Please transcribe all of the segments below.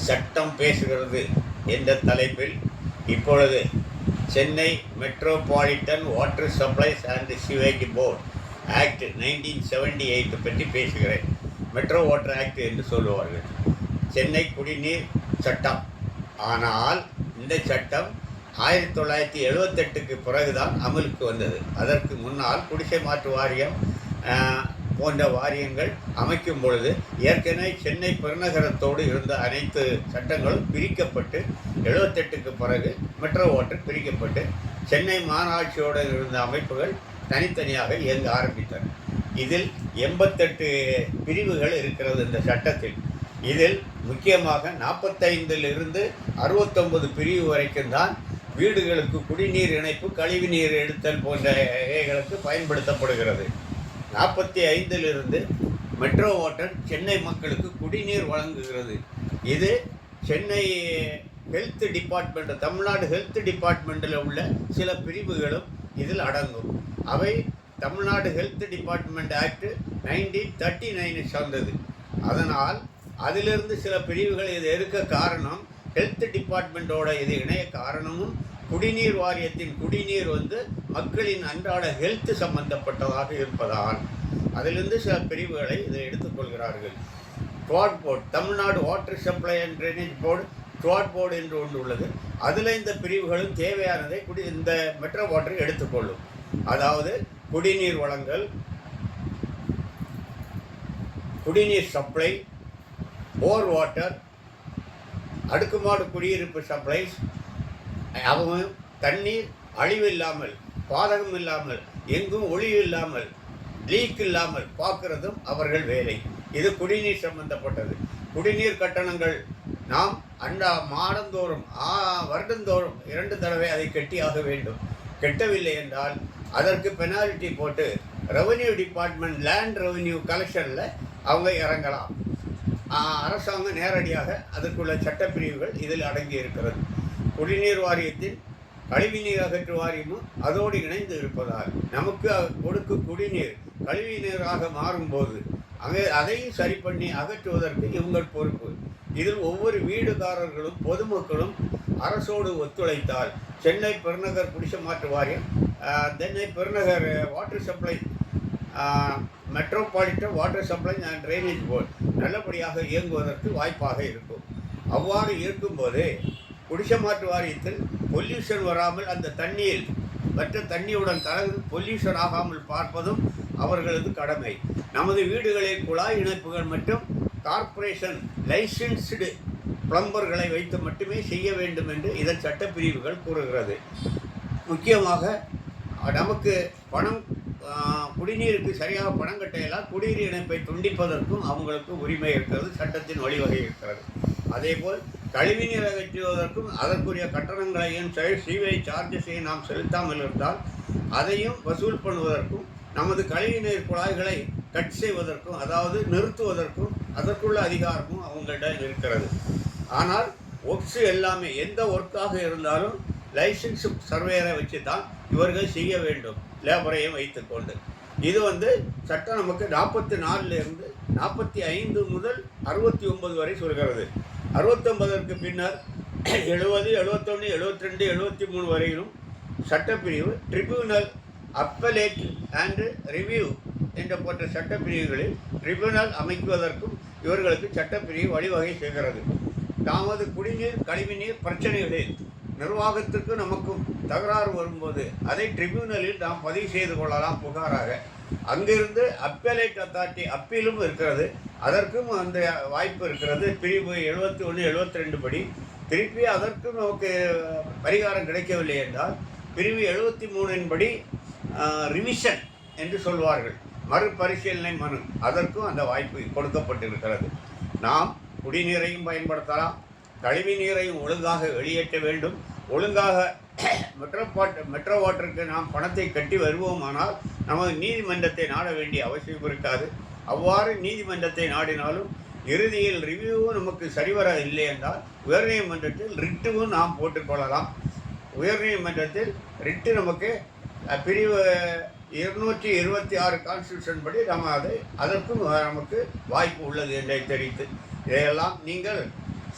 சட்டம் பேசுகிறது என்ற தலைப்பில் இப்பொழுது Chennai metropolitan water supplies and sewage board act 1978 பற்றி பேசுகிறேன். மெட்ரோ வாட்டர் ஆக்ட் என்று சொல்லுவார்கள். சென்னை குடிநீர் சட்டம். ஆனால் இந்த சட்டம் 1978க்கு பிறகுதான் அமலுக்கு வந்தது. அதற்கு முன்னால் குடிசை மாற்று வாரியம் போன்ற வாரியங்கள் அமைக்கும் பொழுது ஏற்கனவே சென்னை பெருநகரத்தோடு இருந்த அனைத்து சட்டங்களும் பிரிக்கப்பட்டு 78க்கு பிறகு மெட்ரோ வாட்டர் பிரிக்கப்பட்டு சென்னை மாநகராட்சியோடு இருந்த அமைப்புகள் தனித்தனியாக இயங்க ஆரம்பித்தன. இதில் 88 பிரிவுகள் இருக்கிறது இந்த சட்டத்தில். இதில் முக்கியமாக 45லிருந்து 69 பிரிவு வரைக்கும் தான் வீடுகளுக்கு குடிநீர் இணைப்பு, கழிவுநீர் எடுத்தல் போன்றவைகளுக்கு பயன்படுத்தப்படுகிறது. 45லிருந்து மெட்ரோ வாட்டர் சென்னை மக்களுக்கு குடிநீர் வழங்குகிறது. இது Chennai health department, Tamil Nadu health டிபார்ட்மெண்ட்டில் உள்ள சில பிரிவுகளும் இதில் அடங்கும். அவை தமிழ்நாடு ஹெல்த் டிபார்ட்மெண்ட் ஆக்ட் 1939 சார்ந்தது. அதனால் அதிலிருந்து சில பிரிவுகள் இது இருக்க காரணம், ஹெல்த் டிபார்ட்மெண்ட்டோட இது இணைய காரணமும் குடிநீர் வாரியத்தின் குடிநீர் மக்களின் அன்றாட ஹெல்த் சம்பந்தப்பட்டதாக இருப்பதால் அதிலிருந்து சில பிரிவுகளை இதை எடுத்துக்கொள்கிறார்கள். ட்வாட் board, Tamil Nadu water supply and drainage board, ட்வாட் போர்டு என்று ஒன்று உள்ளது. அதில் இந்த பிரிவுகளும் தேவையானதை இந்த மெட்ரோ வாட்டர் எடுத்துக்கொள்ளும். அதாவது குடிநீர் வழங்கல், குடிநீர் சப்ளை, போர் வாட்டர், அடுக்குமாடு குடியிருப்பு சப்ளைஸ், அவங்க தண்ணீர் அழிவு இல்லாமல், பாதகம் இல்லாமல், எங்கும் ஒளி இல்லாமல், லீக் இல்லாமல் பார்க்கறதும் அவர்கள் வேலை. இது குடிநீர் சம்பந்தப்பட்டது. குடிநீர் கட்டணங்கள் நாம் மாதந்தோறும் வருடந்தோறும் 2 தடவை அதை கட்டியாக வேண்டும். கட்டவில்லை என்றால் அதற்கு பெனால்ட்டி போட்டு ரெவன்யூ டிபார்ட்மெண்ட் லேண்ட் ரெவன்யூ கலெக்ஷனில் அவங்க இறங்கலாம். அரசாங்கம் நேரடியாக அதற்குள்ள சட்டப்பிரிவுகள் இதில் அடங்கி இருக்கிறது. குடிநீர் வாரியத்தின் கழிவுநீர் அகற்று வாரியமும் அதோடு இணைந்து இருப்பதால் நமக்கு கொடுக்கும் குடிநீர் கழிவுநீராக மாறும்போது அதையும் சரி பண்ணி அகற்றுவதற்கு இவங்கள் பொறுப்பு. இதில் ஒவ்வொரு வீடுகாரர்களும் பொதுமக்களும் அரசோடு ஒத்துழைத்தால் சென்னை பெருநகர் குடிசை மாற்று வாரியம், சென்னை பெருநகர் water supply, metropolitan water supply and drainage board நல்லபடியாக இயங்குவதற்கு வாய்ப்பாக இருக்கும். அவ்வாறு இருக்கும்போது குடிசை மாற்று வாரியத்தில் பொல்யூஷன் வராமல் அந்த தண்ணீர் மற்ற தண்ணியுடன் கலந்து பொல்யூஷன் ஆகாமல் பார்ப்பதும் அவர்களது கடமை. நமது வீடுகளில் குழாய் இணைப்புகள் மற்றும் கார்ப்பரேஷன் லைசன்ஸ்டு பிளம்பர்களை வைத்து மட்டுமே செய்ய வேண்டும் என்று இதன் சட்டப்பிரிவுகள் கூறுகிறது. முக்கியமாக நமக்கு பணம், குடிநீருக்கு சரியாக பணம் கட்டையெல்லாம் குடிநீர் இணைப்பை துண்டிப்பதற்கும் அவங்களுக்கு உரிமை இருக்கிறது, சட்டத்தின் வழிவகை இருக்கிறது. அதேபோல் கழிவுநீர் அகற்றுவதற்கும் அதற்குரிய கட்டணங்களையும் சீவேஜ் சார்ஜஸையும் நாம் செலுத்தாமல் இருந்தால் அதையும் வசூல் பண்ணுவதற்கும் நமது கழிவுநீர் குழாய்களை கட் செய்வதற்கும், அதாவது நிறுத்துவதற்கும் அதற்குள்ள அதிகாரமும் அவங்கள்ட்ட இருக்கிறது. ஆனால் ஒர்க்ஸு எல்லாமே எந்த ஒர்க்காக இருந்தாலும் லைசன்ஸ் சர்வேயரை வச்சு தான் இவர்கள் செய்ய வேண்டும், லேபரையும் வைத்துக்கொண்டு. இது சட்டம் நமக்கு 44லிருந்து 45 முதல் 69 வரை சொல்கிறது. 69ற்கு பின்னர் 70, 71, 72, 73 வரையிலும் சட்டப்பிரிவு ட்ரிபியூனல், அப்பலேட் அண்ட் ரிவ்யூ என்ற போன்ற சட்டப்பிரிவுகளில் ட்ரிபியூனல் அமைக்குவதற்கும் இவர்களுக்கு சட்டப்பிரிவு வழிவகை செய்கிறது. நமது குடிநீர் கழிவுநீர் பிரச்சனைகளில் நிர்வாகத்திற்கு நமக்கும் தகராறு வரும்போது அதை ட்ரிபியூனலில் நாம் பதிவு செய்து கொள்ளலாம் புகாராக. அங்கிருந்து அப்பலேட் அத்தாரிட்டி அப்பீலும் இருக்கிறது, அதற்கும் அந்த வாய்ப்பு இருக்கிறது. பிரிவு 71, 72 படி திருப்பி அதற்கும் நமக்கு பரிகாரம் கிடைக்கவில்லை என்றால் பிரிவு 73 படி ரிவிஷன் என்று சொல்வார்கள், மறுபரிசீலனை மனு, அதற்கும் அந்த வாய்ப்பு கொடுக்கப்பட்டிருக்கிறது. நாம் குடிநீரையும் பயன்படுத்தலாம், கழிவு நீரையும் ஒழுங்காக வெளியேற்ற வேண்டும். ஒழுங்காக மெட்ரோ வாட்டருக்கு நாம் பணத்தை கட்டி வருவோமானால் நமது நீதிமன்றத்தை நாட வேண்டிய அவசியம் இருக்காது. அவ்வாறு நீதிமன்றத்தை நாடினாலும் இறுதியில் ரிவ்யூவும் நமக்கு சரிவர இல்லை என்றால் உயர்நீதிமன்றத்தில் ரிட்டுவும் நாம் போட்டுக்கொள்ளலாம். உயர்நீதிமன்றத்தில் ரிட்டு நமக்கு பிரிவு 226 கான்ஸ்டியூஷன் படி நம்ம அதற்கும் நமக்கு வாய்ப்பு உள்ளது என்றை தெரிவித்து, இதையெல்லாம் நீங்கள்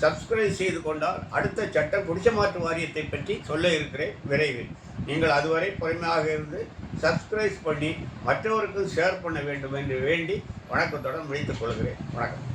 சப்ஸ்கிரைப் செய்து கொண்டால் அடுத்த சட்ட குடிசைமாற்று வாரியத்தை பற்றி சொல்ல இருக்கிறேன் விரைவில். நீங்கள் அதுவரை பொறுமையாக இருந்து சப்ஸ்கிரைப் பண்ணி மற்றவருக்கும் ஷேர் பண்ண வேண்டும் என்று வேண்டி வணக்கத்துடன் முடித்துக் கொள்கிறேன். வணக்கம்.